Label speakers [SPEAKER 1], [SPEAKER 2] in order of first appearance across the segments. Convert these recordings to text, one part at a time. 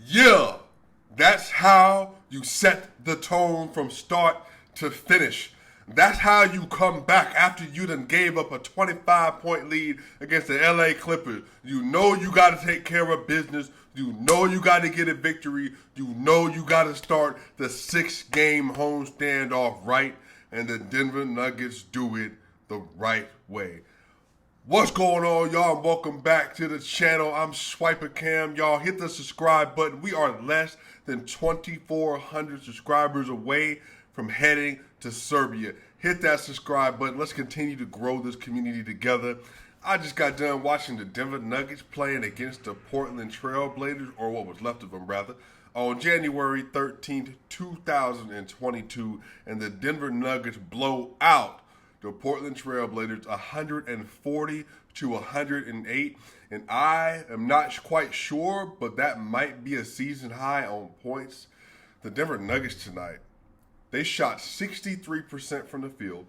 [SPEAKER 1] Yeah, that's how you set the tone from start to finish. That's how you come back after you done gave up a 25-point lead against the LA Clippers. You know you got to take care of business. You know you got to get a victory. You know you got to start the 6-game home standoff right, and the Denver Nuggets do it the right way. What's going on, y'all? And welcome back to the channel. I'm SwipaCam. Y'all hit the subscribe button. We are less than 2,400 subscribers away from heading to Serbia. Hit that subscribe button. Let's continue to grow this community together. I just got done watching the Denver Nuggets playing against the Portland Trail Blazers, or what was left of them rather, on January 13th, 2022, and the Denver Nuggets blow out the Portland Trail Blazers 140 to 108, and I am not quite sure, but that might be a season high on points. The Denver Nuggets tonight, they shot 63% from the field,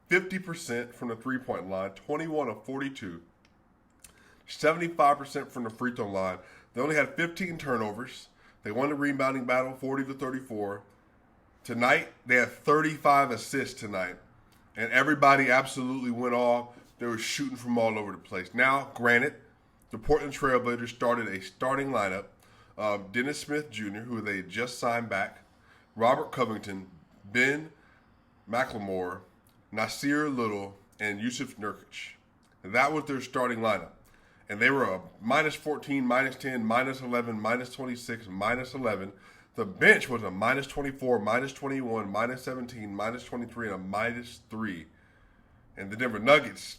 [SPEAKER 1] 50% from the three-point line, 21 of 42, 75% from the free throw line. They only had 15 turnovers. They won the rebounding battle 40 to 34. Tonight, they had 35 assists tonight. And everybody absolutely went off. They were shooting from all over the place. Now, granted, the Portland Trail Blazers started a starting lineup of Dennis Smith Jr., who they just signed back, Robert Covington, Ben McLemore, Nasir Little, and Yusuf Nurkic. That was their starting lineup. And they were a minus 14, minus 10, minus 11, minus 26, minus 11. The bench was a minus 24, minus 21, minus 17, minus 23, and a minus 3. And the Denver Nuggets,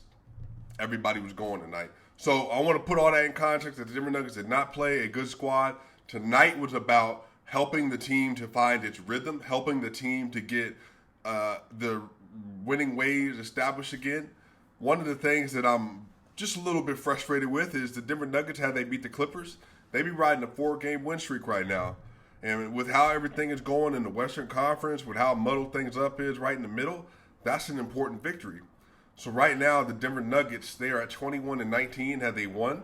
[SPEAKER 1] everybody was going tonight. So I want to put all that in context that the Denver Nuggets did not play a good squad. Tonight was about helping the team to find its rhythm, helping the team to get the winning ways established again. One of the things that I'm just a little bit frustrated with is the Denver Nuggets, how they beat the Clippers. They be riding a 4-game win streak right now. And with how everything is going in the Western Conference, with how muddled things up is right in the middle, that's an important victory. So right now, the Denver Nuggets, they are at 21-19. Had they won,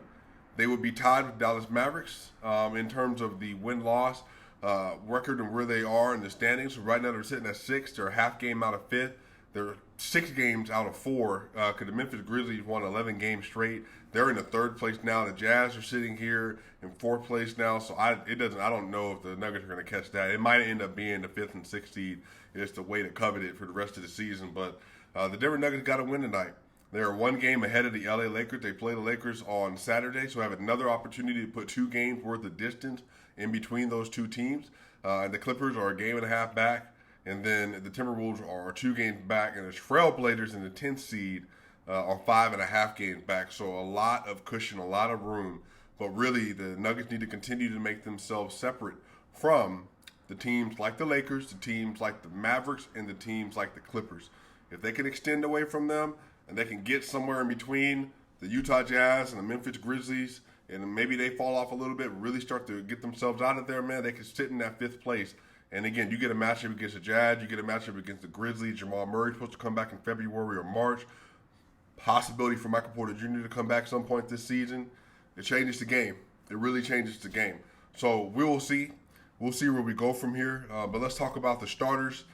[SPEAKER 1] they would be tied with Dallas Mavericks in terms of the win-loss record and where they are in the standings. So right now, they're sitting at 6th. They're a half game out of 5th. They're 6 games out of 4 because the Memphis Grizzlies won 11 games straight. They're in the 3rd place now. The Jazz are sitting here in 4th place now. So I don't know if the Nuggets are going to catch that. It might end up being the 5th and 6th seed. It's the way to covet it for the rest of the season. But the Denver Nuggets got to win tonight. They're 1 game ahead of the LA Lakers. They play the Lakers on Saturday, so have another opportunity to put 2 games worth of distance in between those two teams. And the Clippers are a game and a half back. And then the Timberwolves are 2 games back, and the Trailblazers in the 10th seed are 5.5 games back. So a lot of cushion, a lot of room. But really, the Nuggets need to continue to make themselves separate from the teams like the Lakers, the teams like the Mavericks, and the teams like the Clippers. If they can extend away from them, and they can get somewhere in between the Utah Jazz and the Memphis Grizzlies, and maybe they fall off a little bit, really start to get themselves out of there, man, they can sit in that 5th place. And again, you get a matchup against the Jazz, you get a matchup against the Grizzlies. Jamal Murray's supposed to come back in February or March. Possibility for Michael Porter Jr. to come back some point this season. It changes the game. It really changes the game. So we will see. We'll see where we go from here. But let's talk about the starters.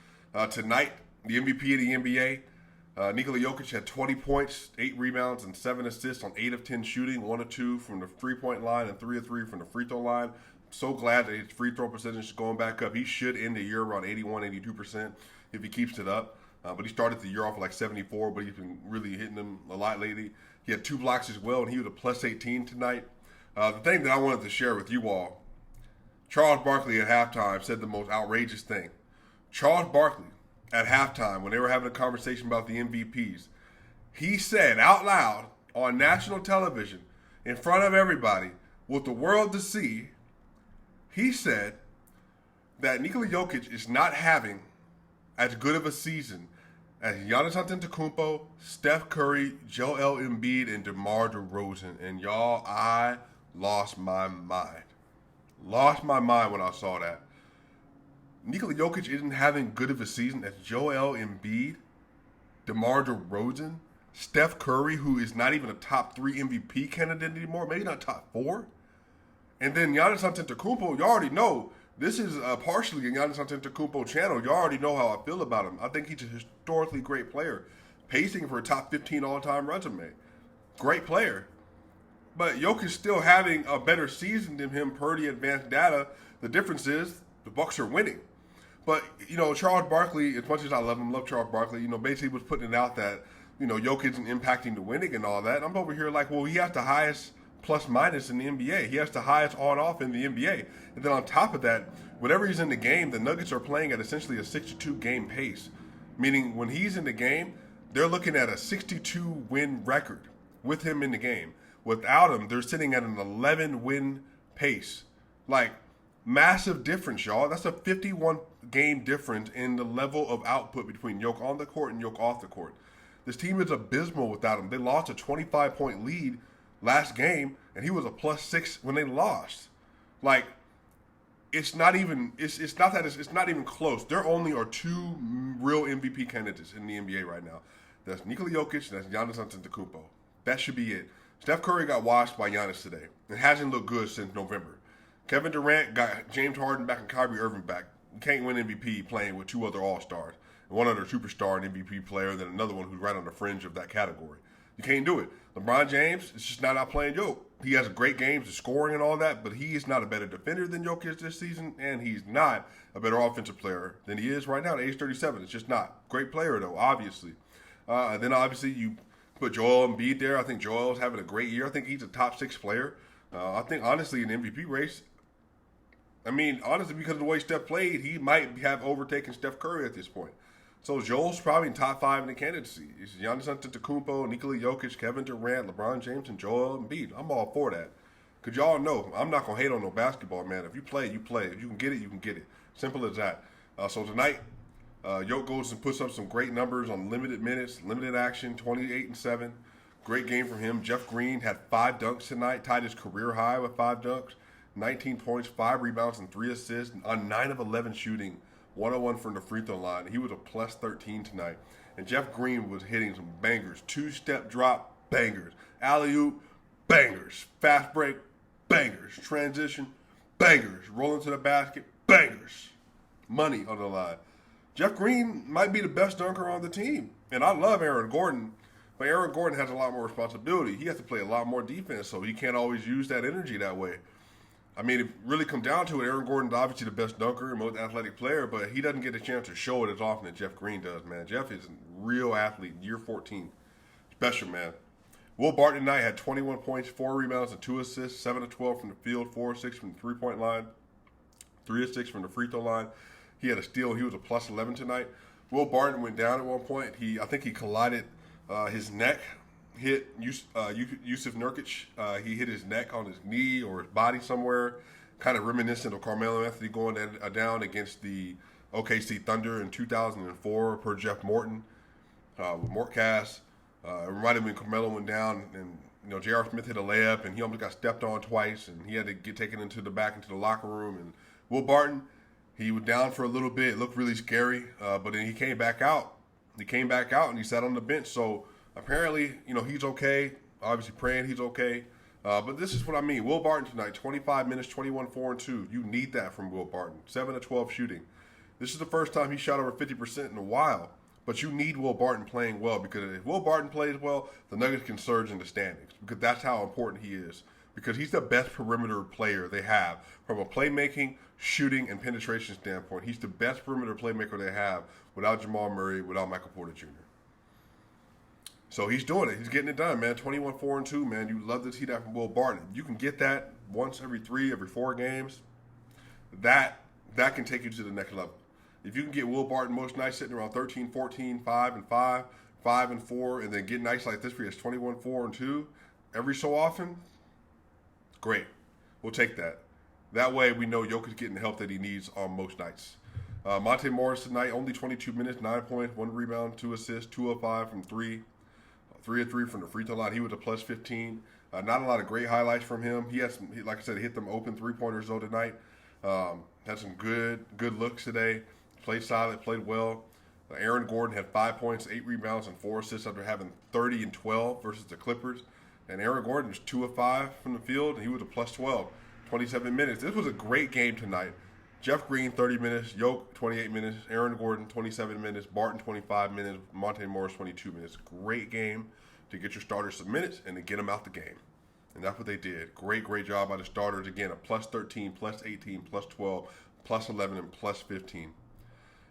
[SPEAKER 1] Tonight, the MVP of the NBA, Nikola Jokic had 20 points, 8 rebounds, and 7 assists on 8 of 10 shooting, 1 of 2 from the three-point line, and 3 of 3 from the free throw line. So glad that his free throw percentage is going back up. He should end the year around 81, 82% if he keeps it up. But he started the year off at like 74, but he's been really hitting them a lot lately. He had 2 blocks as well, and he was a plus 18 tonight. The thing that I wanted to share with you all, Charles Barkley at halftime said the most outrageous thing. Charles Barkley at halftime, when they were having a conversation about the MVPs, he said out loud on national television in front of everybody with the world to see, he said that Nikola Jokic is not having as good of a season as Giannis Antetokounmpo, Steph Curry, Joel Embiid, and DeMar DeRozan. And y'all, I lost my mind. Lost my mind when I saw that. Nikola Jokic isn't having good of a season as Joel Embiid, DeMar DeRozan, Steph Curry, who is not even a top 3 MVP candidate anymore, maybe not top 4. And then Giannis Antetokounmpo, you already know this is partially a Giannis Antetokounmpo channel. You already know how I feel about him. I think he's a historically great player, pacing for a top 15 all-time resume. Great player. But Jokic still having a better season than him per the advanced data. The difference is the Bucks are winning. But, Charles Barkley, as much as I love Charles Barkley, basically was putting it out that, Jokic isn't impacting the winning and all that. I'm over here like, well, he has the highest plus minus in the NBA. He has the highest on-off in the NBA. And then on top of that, whenever he's in the game, the Nuggets are playing at essentially a 62 game pace. Meaning when he's in the game, they're looking at a 62 win record with him in the game. Without him, they're sitting at an 11 win pace. Like, massive difference, y'all. That's a 51 game difference in the level of output between Jokic on the court and Jokic off the court. This team is abysmal without him. They lost a 25-point lead last game, and he was a +6 when they lost. Like, it's not even close. There only are two real MVP candidates in the NBA right now. That's Nikola Jokic and that's Giannis Antetokounmpo. That should be it. Steph Curry got washed by Giannis today. It hasn't looked good since November. Kevin Durant got James Harden back and Kyrie Irving back. You can't win MVP playing with two other All-Stars. One other superstar and MVP player, and then another one who's right on the fringe of that category. You can't do it. LeBron James is just not out playing Jokic. He has great games, the scoring and all that, but he is not a better defender than Jokic this season, and he's not a better offensive player than he is right now at age 37. It's just not. Great player, though, obviously. And then, obviously, you put Joel Embiid there. I think Joel's having a great year. I think he's a top 6 player. I think, honestly, in the MVP race, honestly, because of the way Steph played, he might have overtaken Steph Curry at this point. So Joel's probably in top 5 in the candidacy. It's Giannis Antetokounmpo, Nikola Jokic, Kevin Durant, LeBron James, and Joel Embiid. I'm all for that. Because y'all know, I'm not going to hate on no basketball, man. If you play, you play. If you can get it, you can get it. Simple as that. So tonight, Jokic goes and puts up some great numbers on limited minutes, limited action, 28-7. Great game from him. Jeff Green had 5 dunks tonight, tied his career high with 5 dunks, 19 points, 5 rebounds, and 3 assists on 9 of 11 shooting. 101 from the free throw line. He was a +13 tonight. And Jeff Green was hitting some bangers. 2-step drop, bangers. Alley-oop, bangers. Fast break, bangers. Transition, bangers. Rolling to the basket, bangers. Money on the line. Jeff Green might be the best dunker on the team. And I love Aaron Gordon, but Aaron Gordon has a lot more responsibility. He has to play a lot more defense, so he can't always use that energy that way. If it really comes down to it, Aaron Gordon's obviously the best dunker and most athletic player, but he doesn't get a chance to show it as often as Jeff Green does, man. Jeff is a real athlete, year 14. Special, man. Will Barton tonight had 21 points, 4 rebounds, and 2 assists, 7 of 12 from the field, 4 of 6 from the three-point line, 3 of 6 from the free throw line. He had a steal. He was a +11 tonight. Will Barton went down at one point. I think he collided his neck. Hit Yusuf Nurkic. He hit his neck on his knee or his body somewhere, kind of reminiscent of Carmelo Anthony going down against the OKC Thunder in 2004 per Jeff Morton with Mortcast. It reminded me when Carmelo went down and J.R. Smith hit a layup and he almost got stepped on twice and he had to get taken into the locker room. And Will Barton, he was down for a little bit. It looked really scary, but then he came back out. And he sat on the bench. So apparently, he's okay. Obviously praying he's okay. But this is what I mean. Will Barton tonight, 25 minutes, 21, 4, and 2. You need that from Will Barton. 7 of 12 shooting. This is the first time he shot over 50% in a while. But you need Will Barton playing well because if Will Barton plays well, the Nuggets can surge in the standings because that's how important he is. Because he's the best perimeter player they have from a playmaking, shooting, and penetration standpoint. He's the best perimeter playmaker they have without Jamal Murray, without Michael Porter Jr. So he's doing it. He's getting it done, man. 21, 4, and 2, man. You love to see that from Will Barton. You can get that once every 4 games. That can take you to the next level. If you can get Will Barton most nights sitting around 13, 14, 5 and 5, 5 and 4, and then get nights like this where it's 21, 4 and 2 every so often, great. We'll take that. That way we know Jokic's getting the help that he needs on most nights. Monte Morris tonight, only 22 minutes, 9 points, 1 rebound, 2 assists, 2 of 5 from 3, 3 of 3 from the free throw line. He was a +15. Not a lot of great highlights from him. He had some, like I said, hit them open 3-pointers though tonight. Had some good looks today. Played solid, played well. Aaron Gordon had 5 points, 8 rebounds, and 4 assists after having 30 and 12 versus the Clippers. And Aaron Gordon was 2 of 5 from the field, and he was a +12. 27 minutes. This was a great game tonight. Jeff Green, 30 minutes. Yoke, 28 minutes. Aaron Gordon, 27 minutes. Barton, 25 minutes. Monte Morris, 22 minutes. Great game to get your starters some minutes and to get them out the game. And that's what they did. Great job by the starters. Again, a plus 13, plus 18, plus 12, plus 11, and plus 15.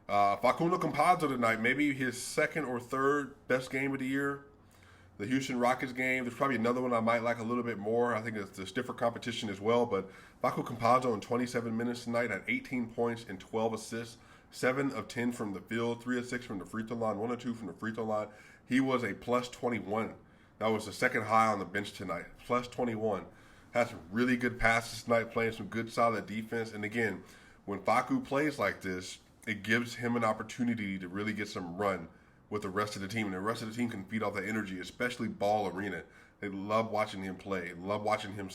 [SPEAKER 1] Facundo Campazzo tonight, maybe his second or third best game of the year. The Houston Rockets game, there's probably another one I might like a little bit more. I think it's a stiffer competition as well. But Facundo Campazzo in 27 minutes tonight had 18 points and 12 assists, 7 of 10 from the field, 3 of 6 from the free throw line, 1 of 2 from the free throw line. He was a plus 21. That was the second high on the bench tonight, plus 21. Had some really good passes tonight, playing some good solid defense. And again, when Facu plays like this, it gives him an opportunity to really get some run with the rest of the team, and the rest of the team can feed off that energy, especially Ball Arena. They love watching him play. They love watching him,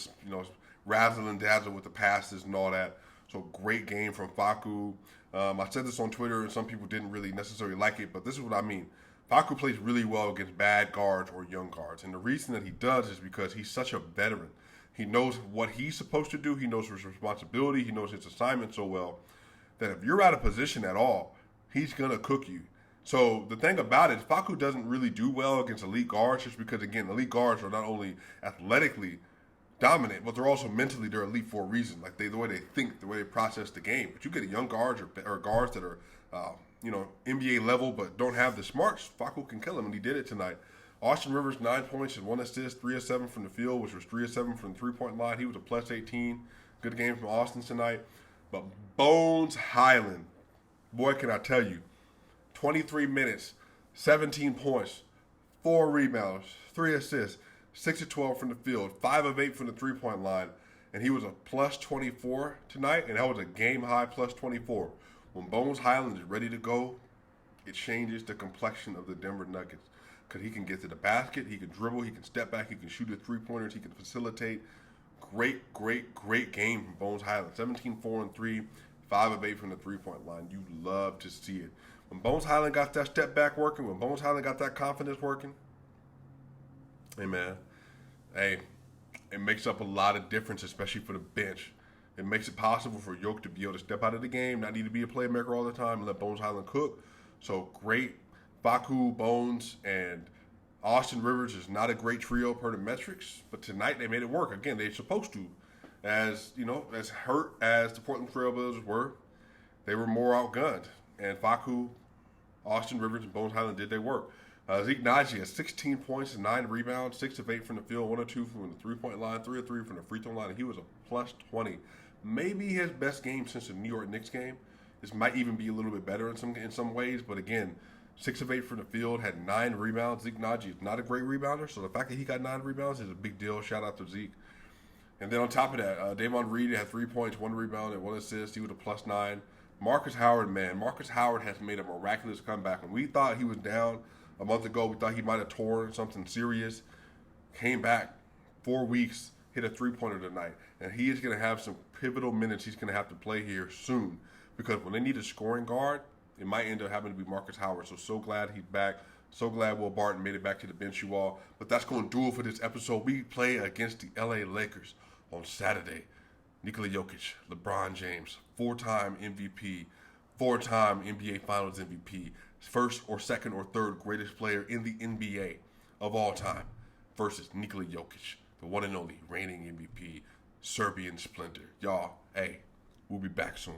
[SPEAKER 1] razzle and dazzle with the passes and all that. So great game from Facu. I said this on Twitter, and some people didn't really necessarily like it, but this is what I mean. Facu plays really well against bad guards or young guards, and the reason that he does is because he's such a veteran. He knows what he's supposed to do. He knows his responsibility. He knows his assignment so well that if you're out of position at all, he's going to cook you. So the thing about it, Facu doesn't really do well against elite guards just because, again, elite guards are not only athletically dominant, but they're also mentally they're elite for a reason. Like the way they think, the way they process the game. But you get a young guards or guards that are, NBA level but don't have the smarts, Facu can kill them, and he did it tonight. Austin Rivers, 9 points and 1 assist, 3 of 7 from the field, which was 3 of 7 from the three-point line. He was a plus 18. Good game from Austin tonight. But Bones Highland, boy, can I tell you, 23 minutes, 17 points, 4 rebounds, 3 assists, 6 of 12 from the field, 5 of 8 from the three-point line, and he was a plus 24 tonight, and that was a game-high plus 24. When Bones Highland is ready to go, it changes the complexion of the Denver Nuggets because he can get to the basket, he can dribble, he can step back, he can shoot at three-pointers, he can facilitate. Great game from Bones Highland. 17, 4, and 3, 5 of 8 from the three-point line. You love to see it. When Bones Highland got that step back working, when Bones Highland got that confidence working, it makes up a lot of difference, especially for the bench. It makes it possible for Yoke to be able to step out of the game, not need to be a playmaker all the time, and let Bones Highland cook. So great. Facu, Bones, and Austin Rivers is not a great trio per the metrics, but tonight they made it work. Again, they're supposed to. As hurt as the Portland Trailblazers were, they were more outgunned. And Facu, Austin Rivers, and Bones Highland did their work. Zeke Naji has 16 points and 9 rebounds, 6 of 8 from the field, 1 of 2 from the three-point line, 3 of 3 from the free throw line, and he was a plus 20. Maybe his best game since the New York Knicks game. This might even be a little bit better in some ways, but again, 6 of 8 from the field, had 9 rebounds. Zeke Naji is not a great rebounder, so the fact that he got 9 rebounds is a big deal. Shout out to Zeke. And then on top of that, Damon Reed had 3 points, 1 rebound, and 1 assist. He was a plus 9. Marcus Howard has made a miraculous comeback. When we thought he was down a month ago, we thought he might have torn something serious. Came back 4 weeks, hit a three-pointer tonight. And he is going to have some pivotal minutes he's going to have to play here soon. Because when they need a scoring guard, it might end up having to be Marcus Howard. So glad he's back. So glad Will Barton made it back to the bench, you all. But that's going to do it for this episode. We play against the LA Lakers on Saturday. Nikola Jokic, LeBron James, 4-time MVP, 4-time NBA Finals MVP, first or second or third greatest player in the NBA of all time versus Nikola Jokic, the one and only reigning MVP, Serbian Splinter. Y'all, we'll be back soon.